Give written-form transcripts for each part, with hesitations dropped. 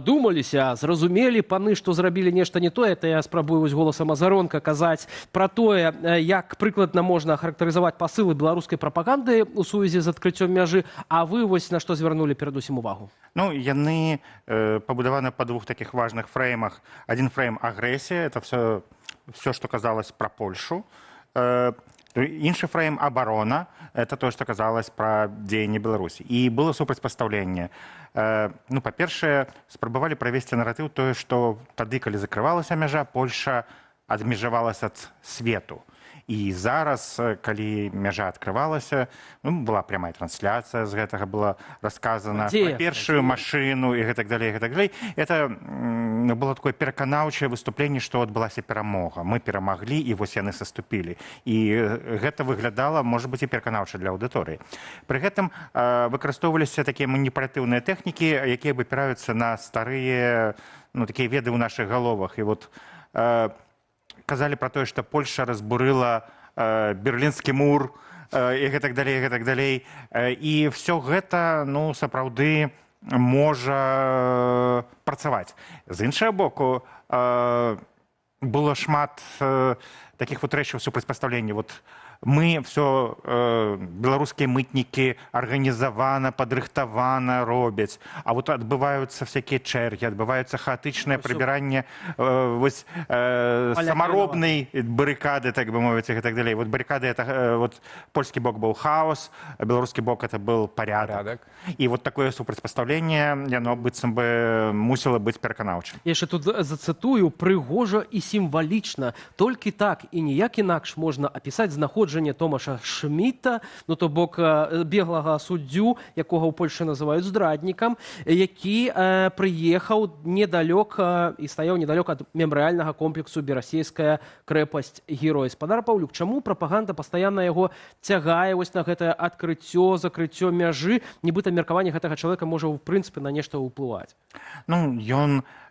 Думаліся, зразумелі паны, што зрабілі нешта не тое. Это я спрабую вось голасам Азаронка казаць пра тое, як прыкладна можна характарызаваць пасылы беларускай прапаганды ў сувязі з адкрыццём мяжы. А вы вось на што звярнулі перадусім увагу? Ну, яны пабудаваны па двух такіх важных фреймах. Адзін фрейм агрэсія, это все, што казалось пра Польшу. Іншы фрейм абарона, это то, што казалось пра дзеянне Беларусі. І было супрацьпастаўленне. Ну, па-першае, спрабавалі правесці наратыў тое, што тады, калі закрывалася мяжа, Польша адмежавалася ад свету. І зараз, калі мяжа адкрывалася, ну, была прямая трансляцыя, з гэтага была расказана пра першую машыну і гэтак далей, гэтак далей. Это было такое пераканаўчае выступленне, што адбылася перамога. Мы перамаглі, і вось яны саступілі. І гэта выглядала, можа быць, і пераканаўча для аўдыторыі. Пры гэтым выкарыстоўваліся такія маніпулятыўныя тэхнікі, якія выпіраюцца на старыя, ну, такія веды ў нашых галовах. І вот казалі пра тое, што Польша разбурыла берлінскі мур і гэтак далей, гэтак далей. І ўсё гэта, ну, сапраўды можа працаваць. З іншага боку, было шмат такіх вот рэчаў супрацьпастаўлення. Вот мы все, беларускія мытнікі арганізавана, падрыхтавана робяць, а вот адбываюцца всякія чэргі, адбываюцца хаатычнае прыбіранне вось самаробнай барыкады, так бы мовіць, і так далей. Вот барыкады, это вот польскі бок быў хаос, а беларускі бок это был парядак. І вот такое супрацьпастаўленне, яно быццам бы мусіла быць пераканаўчым. Я яшчэ тут зацытую: прыгожа і сімвалічна. Толькі так і ніяк інакш можна апісаць знаходжанне Томаша Шміта, ну то бок беглага суддзю, якога ў Польшы называюць здраднікам, які прыехаў недалёк і стаяў недалёк ад мемарыяльнага комплексу «Берасейская крэпасць герой». Спадар Паўлюк, чаму прапаганда пастаянна яго цягае вось на гэтае адкрыццё, закрыццё мяжы? Нібыта меркаванне гэтага чалавека можа ў прынцыпе на нешта ўплываць. Ну,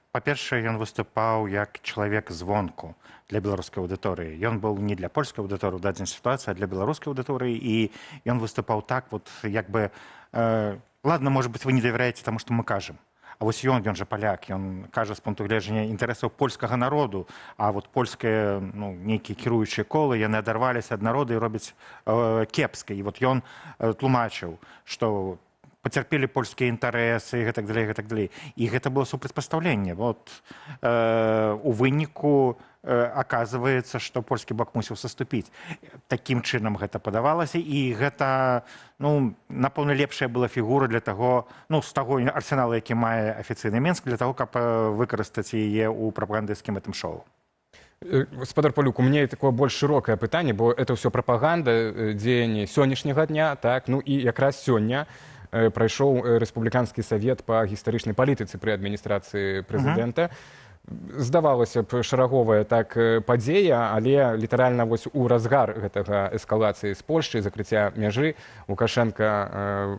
па-першае, ён выступаў як чалавек звонку для беларускай аўдыторыі. Ён быў не для польскай аўдыторыі ў дадзенай сітуацыі, а для беларускай аўдыторыі, і ён выступаў так, вот, як бы, ладно, может быть, вы не давяряеце таму, што мы кажам. А вось ён жа паляк, ён кажа з пункту гледжання інтарэсаў польскага народу, а вот польскія, ну, нейкія кіруючыя колы, яны адарваліся ад народа і робяць кепска. І вот ён тлумачыў, што пацярпелі польскія інтарэсы і гэтак далей, гэтак далей. І гэта было супрацьпастаўленне. Вот у выніку аказваецца, што польскі бок мусіў саступіць. Такім чынам гэта падавалася, і гэта, ну, напэўна, лепшая была фігура для таго, ну, з таго арсенала, які мае афіцыйны Менск, для таго, каб выкарыстаць яе ў прапагандысцкім гэтым шоу. Спадар Паўлюк, у мяне такое больш шырокае пытанне, бо это ўсё прапаганда дзеяння сённяшняга дня, так, ну і якраз сёння прайшоў рэспубліканскі савет па гістарычнай палітыцы пры адміністрацыі прэзідэнта. Здавалася б, шараговая так падзея, але літаральна вось у разгар гэтага эскалацыі з Польшчы, закрыцця мяжы, Лукашенка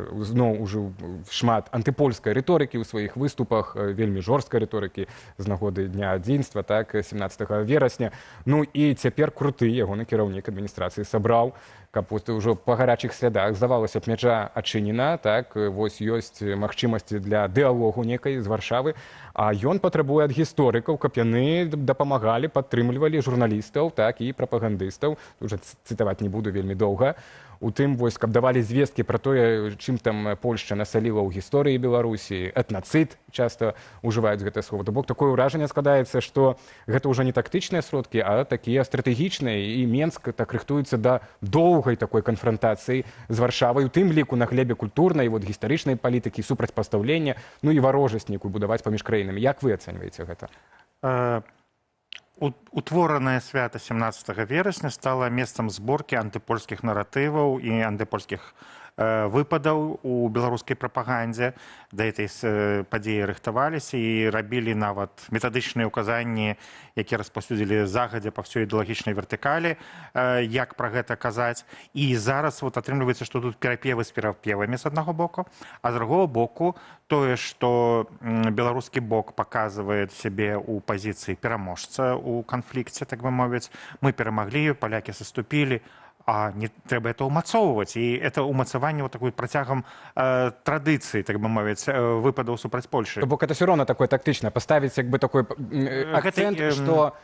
зноў ужыў шмат антыпольскай рыторыкі ў сваіх выступах, вельмі жорсткай рыторыкі з нагоды дня адзінства, так, 17 верасня. Ну і цяпер круты ягоны кіраўнік адміністрацыі сабраў, каб ўжо па гарачых слядах, здавалася б, мяжа адчынена, так, вось ёсць магчымасці для дыалогу некай з Варшавы, а ён патрабуе ад гісторыкаў, каб яны дапамагалі, падтрымлівалі журналістаў, так, і прапагандыстаў, уже цытаваць не буду вельмі доўга, у тым, вось, каб давалі звесткі пра тое, чым там Польшча насаліла ў гісторыі Беларусі, этнацыд часта ўжываюць гэтае слова. То бок такое ўражанне складаецца, што гэта ўжо не тактычныя сродкі, а такія стратэгічныя, і Менск так рыхтуецца да доўгай такой канфрантацыі з Варшавай, у тым ліку на глебе культурнай, вот, гістарычнай палітыкі, супрацьпастаўлення, ну і варожасць нейкую будаваць паміж краінамі. Як вы ацэньваеце гэта? Утворанае свята 17 верасня стала месцам зборкі антыпольскіх наратываў і антыпольскіх выпадаў у беларускай прапагандзе. Да этой падзеі рыхтаваліся і рабілі нават метадычныя ўказанні, якія распаўсюдзілі загадзя па ўсёй ідэалагічнай вертыкалі, як пра гэта казаць. І зараз вот атрымліваецца, што тут перапевы з перапевамі з аднаго боку, а з другого боку тое, што беларускі бок паказвае сябе ў пазіцыі пераможца ў канфлікце, так бы мовіць. Мы перамаглі, палякі саступілі, а не трэба это ўмацоўваць, і это ўмацаванне вот такой працягам традыцыі, так бы мовіць, выпадаў супраць Польшы. То бок это все равно такое тактычнае, паставіць як бы такой акцент, што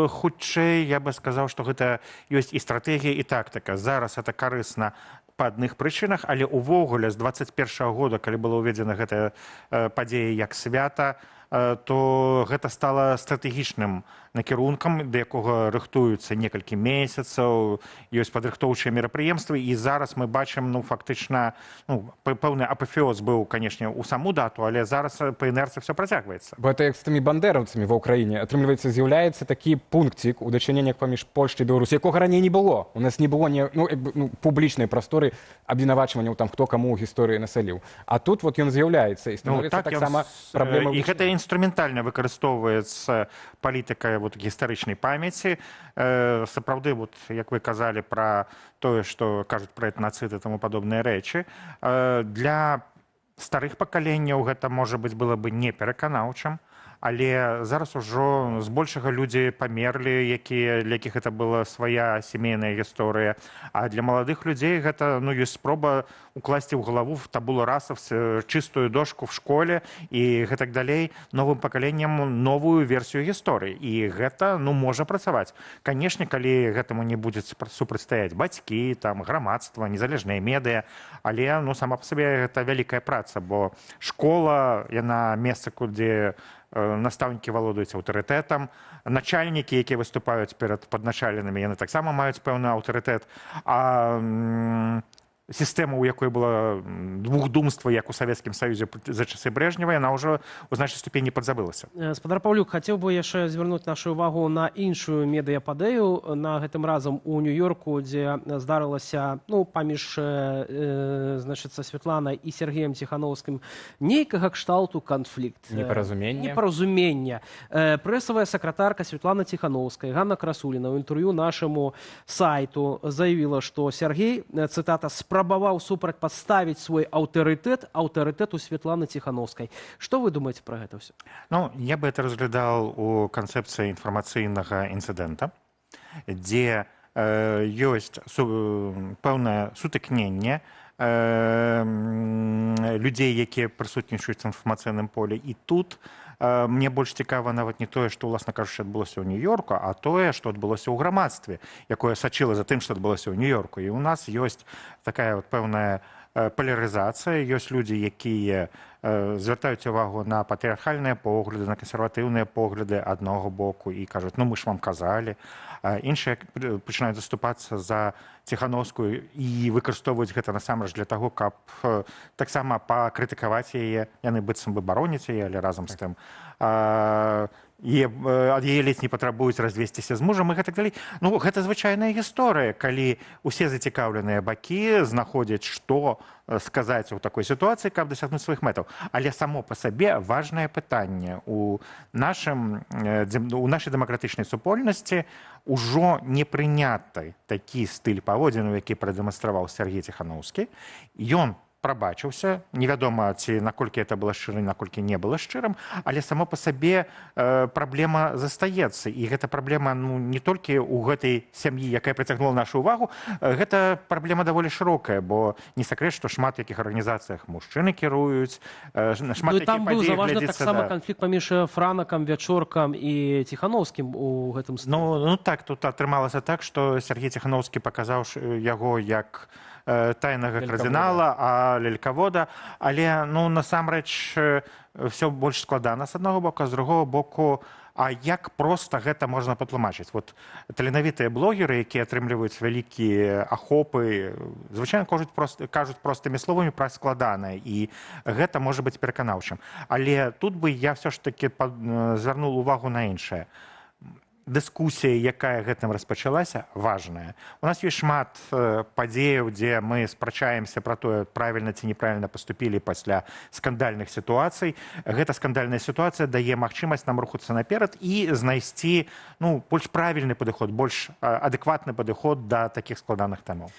хутчэй я бы сказаў, што гэта ёсць і стратэгія, і тактыка. Зараз это карысна па адных прычынах, але ўвогуле з 21-го года, калі была ўведзена гэтая падзея як свята, то гэта стала стратэгічным накірункам, да якога рыхтуюцца некалькі месяцаў, ёсць падрыхтоўчыя мерапрыемствы, і зараз мы бачым, фактычна, пэўны апафеоз быў, канешне, у саму дату, але зараз па інерцыі все працягваецца. Бо это як з тымі бандэраўцамі ва ўкраіне, атрымліваецца, з'яўляецца такі пункцік у дачыненнях паміж Польшчай і Беларусі, якога раней не было. У нас не было публічнай прасторы абвінавачванняў там, хто каму ў гісторыі насаліў. А тут вот ён з'яўляецца і становіцца таксама праблемай. І гэта інструментальна выкарыстоўваецца палітыка гістарычнай памяці. Сапраўды, як вы казалі пра тое, што кажуць пра этнацыд і таму падобныя рэчы, для старых пакаленняў гэта, можа быць, было бы непераканаўчым, але зараз ужо збольшага людзі памерлі, для якіх гэта была свая сямейная гісторыя. А для маладых людзей гэта ёсць спроба укласці ў галаву в табула раса, чыстую дошку в школе і гэтак далей, новым пакаленням новую версію гісторыі. І гэта можа працаваць. Канешне, калі гэтаму не будзе супрацьстаяць бацькі, грамадства, незалежныя медыя, але сама па сабе гэта вялікая праца, бо школа, яна месца, куды настаўнікі валодаюць аўтарытэтам, начальнікі, якія выступаюць перад падначаленымі, яны таксама маюць пэўны аўтарытэт, а сістэма, у якой было двухдумства, як у Савецкім Саюзе за часы Брэжнева, яна ўжо ў значнай ступені падзабылася. Спадар Паўлюк, хацеў бы яшчэ звярнуць нашу ўвагу на іншую медыяпадэю, на гэтым разам у Нью-Йорку, дзе здарылася паміж Святланай і Сергеем Ціхановскім нейкага кшталту канфлікт. Непаразумення. Прэсавая сакратарка Светлана Ціхановская, Ганна Красуліна, ў інтэрв'ю нашаму сайту заявіла, што Сергей, цытата, спрабаваў супрацьпаставіць свой аўтарытэт у Светланы Ціхановскай. Што вы думаеце пра гэта ўсё? Я бы это разглядал у канцэпцыі інфармацыйнага інцыдэнта, дзе ёсць пэўнае сутыкненне людзей, якія прысутнічаюць у інфармацыйным полі. І тут мне больш цікава нават не тое, што, уласна кажучы, адбылося ў Нью-Йорку, а тое, што адбылося ў грамадстве, якое сачыла за тым, што адбылося ў Нью-Йорку. І ў нас ёсць такая пэўная палярызацыя, ёсць людзі, якія звяртаюць увагу на патрыархальныя погляды, на кансерватыўныя погляды аднаго боку і кажуць, мы ж вам казалі. Іншыя пачынаюць заступацца за Ціхановскую і выкарыстоўваюць гэта насамрэч для таго, каб таксама пакрытыкаваць яе, яны быццам бы бароняць яе, але разам з тым ад яе ледзь не патрабуюць развесціся з мужам і гэтак далей. Гэта звычайная гісторыя, калі усе зацікаўленыя бакі знаходзяць, што сказаць у такой сітуацыі, каб дасягнуць сваіх мэтаў. Але само па сабе важнае пытанне. У нашай дэмакратычнай супольнасці ўжо не прыняты такі стыль паводзінаў, які прадэманстраваў Сергей Ціхановскі. Ён прабачыўся, невядома, ці наколькі это было шчырым, наколькі не было шчырым, але само па сабе праблема застаецца. І гэта праблема не толькі ў гэтай сям'і, якая прыцягнула нашу ўвагу, гэта праблема даволі шырокая, бо не сакрэт, што шмат якіх арганізацыях мужчыны кіруюць, шмат якіх падзей глядзіцца. Там быў заўважна таксама канфлікт паміж Франакам, Вячоркам і Ціхановскім у гэтым стылі. Так, тут атрымалася так, што Сергей Ціхановскі паказаў яго як тайнага кардынала, а лелькавода, але насамрэч все больш складана з аднаго боку, а з другого боку, а як проста гэта можна патлумачыць? Таленавітыя блогеры, якія атрымліваюць вялікія ахопы, звычайна кажуць простымі словамі пра складанае, і гэта можа быць пераканаўчым. Але тут бы я все ж таки звярнуў увагу на іншае. Дыскусія, якая гэтым распачалася, важная. У нас ёсць шмат падзеяў, дзе мы спрачаемся пра тое, правільна ці неправільна паступілі пасля скандальных сітуацый. Гэта скандальная сітуацыя дае магчымасць нам рухацца наперад і знайсці больш правільны падыход, больш адэкватны падыход да такіх складаных тэмаў.